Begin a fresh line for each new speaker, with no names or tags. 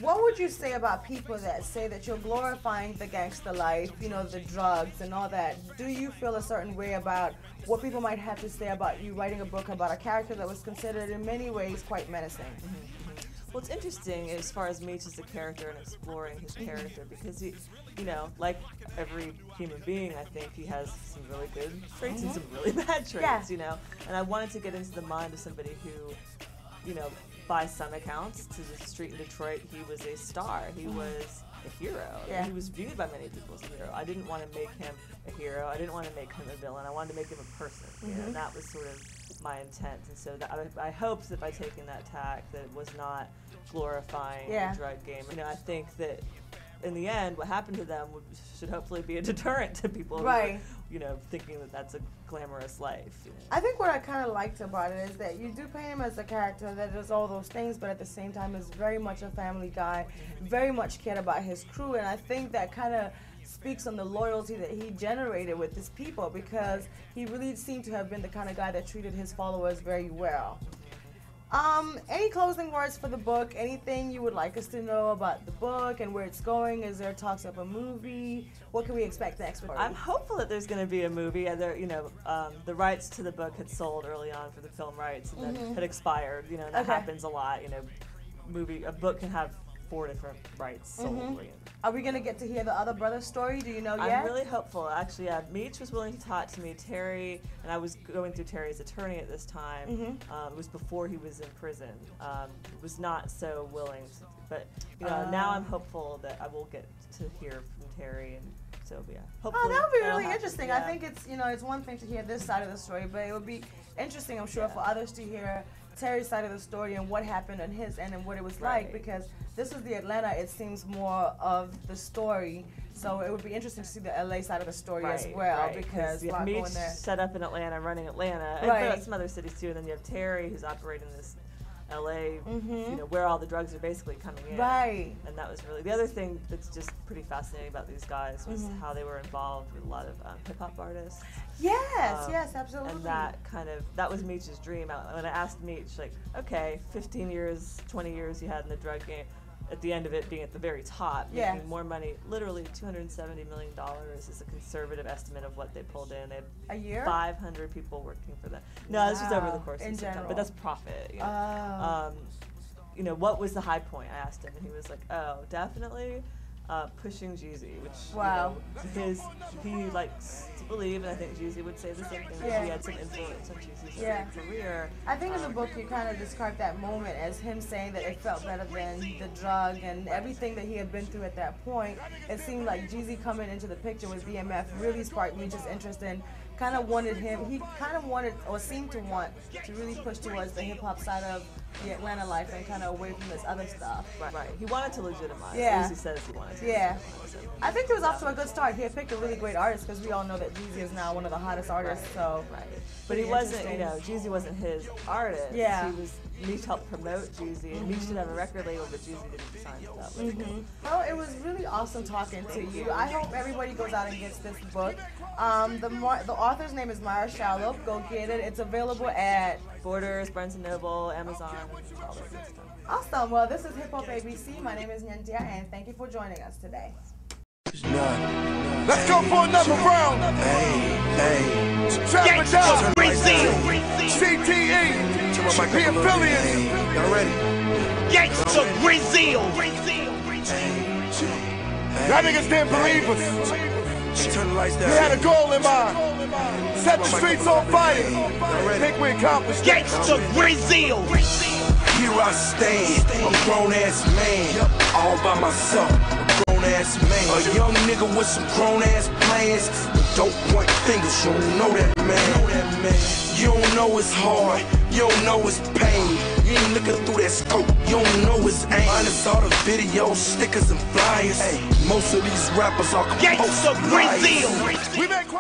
What would you say about people that say that you're glorifying the gangster life, you know, the drugs and all that? Do you feel a certain way about what people might have to say about you writing a book about a character that was considered in many ways quite menacing?
Well, it's interesting as far as Meech as a character and exploring his character, because he, you know, like every human being, I think he has some really good traits and some really bad traits, you know. And I wanted to get into the mind of somebody who, you know, by some accounts, to the street in Detroit, he was a star. He was a hero. He was viewed by many people as a hero. I didn't want to make him a hero. I didn't want to make him a villain. I wanted to make him a person. You know, and that was sort of my intent. And so that, I hoped that by taking that tack, that it was not glorifying the drug game. You know, I think that in the end, what happened to them should hopefully be a deterrent to people who are, you know, thinking that that's a glamorous life. You know?
I think what I kind of liked about it is that you do paint him as a character that does all those things, but at the same time is very much a family guy, very much cared about his crew, and I think that kind of speaks on the loyalty that he generated with his people, because he really seemed to have been the kind of guy that treated his followers very well. Any closing words for the book? Anything you would like us to know about the book and where it's going? Is there talks of a movie? What can we expect next?
I'm hopeful that there's going to be a movie. There, you know, the rights to the book had sold early on for the film rights, and then had expired. You know, that happens a lot. You know, a book can have 4 different rights sold.
Are we going to get to hear the other brother's story? Do you know yet?
I'm really hopeful. Actually, Meech was willing to talk to me. Terry, and I was going through Terry's attorney at this time. It was before he was in prison. Was not so willing, but you know, now I'm hopeful that I will get to hear from Terry, and so hopefully.
That would be really interesting. I think it's, you know, it's one thing to hear this side of the story, but it would be interesting, I'm sure, for others to hear Terry's side of the story and what happened on his end and what it was like, because this is the Atlanta, it seems, more of the story. So it would be interesting to see the LA side of the story as well, because
Meech set up in Atlanta, running Atlanta, and some other cities too. And then you have Terry, who's operating this LA, you know, where all the drugs are basically coming in. And that was really the other thing that's just pretty fascinating about these guys was how they were involved with a lot of hip hop artists.
Yes, absolutely.
And that was Meech's dream. When I asked Meech, like, okay, 15 years, 20 years you had in the drug game, at the end of it being at the very top, making more money, literally $270 million is a conservative estimate of what they pulled in. They had
a year?
500 people working for them. No, this was over the course of time, but that's profit. You know? You know, what was the high point? I asked him, and he was like, oh, definitely pushing Jeezy, which you know, he likes to believe, and I think Jeezy would say the same thing, that he had some influence on Jeezy's career.
I think in the book you kind of described that moment as him saying that it felt better than the drug and everything that he had been through at that point. It seemed like Jeezy coming into the picture with BMF really sparked Meech's interest in he kind of wanted or seemed to want to really push towards the hip-hop side of the Atlanta life and kind of away from this other stuff.
He wanted to legitimize. Jeezy says he wanted to.
I think it was off to a good start. He had picked a really great artist, because we all know that Jeezy is now one of the hottest artists. So,
but he wasn't, you know, Jeezy wasn't his artist. Meech helped promote Jeezy, and Meech did have a record label, but Jeezy didn't sign to that label.
Well, it was really awesome talking to you. I hope everybody goes out and gets this book. The author's name is Mrs Shalhoup. Go get it. It's available at
Borders, Barnes & Noble, Amazon, all that good stuff.
Awesome. Well, this is Hip Hop ABC. My name is Nyantia, and thank you for joining us today.
Let's go for another round. Trap it down. CTE. The affiliates. Y'all ready?
Gangsta Brazil.
Y'all niggas didn't believe us. Turn the lights down. We had a goal in mind. Set the streets on fire. Think we accomplished it.
Gangsta Brazil.
Here I stand, a grown-ass man, all by myself, a grown-ass man. A young nigga with some grown-ass plans, but don't point fingers, you don't know that man. You don't know it's hard, you don't know it's pain. You ain't looking through that scope, you don't know it's aim. Minus all the videos, stickers, and flyers. Most of these rappers are
Gangsta Brazil.
We make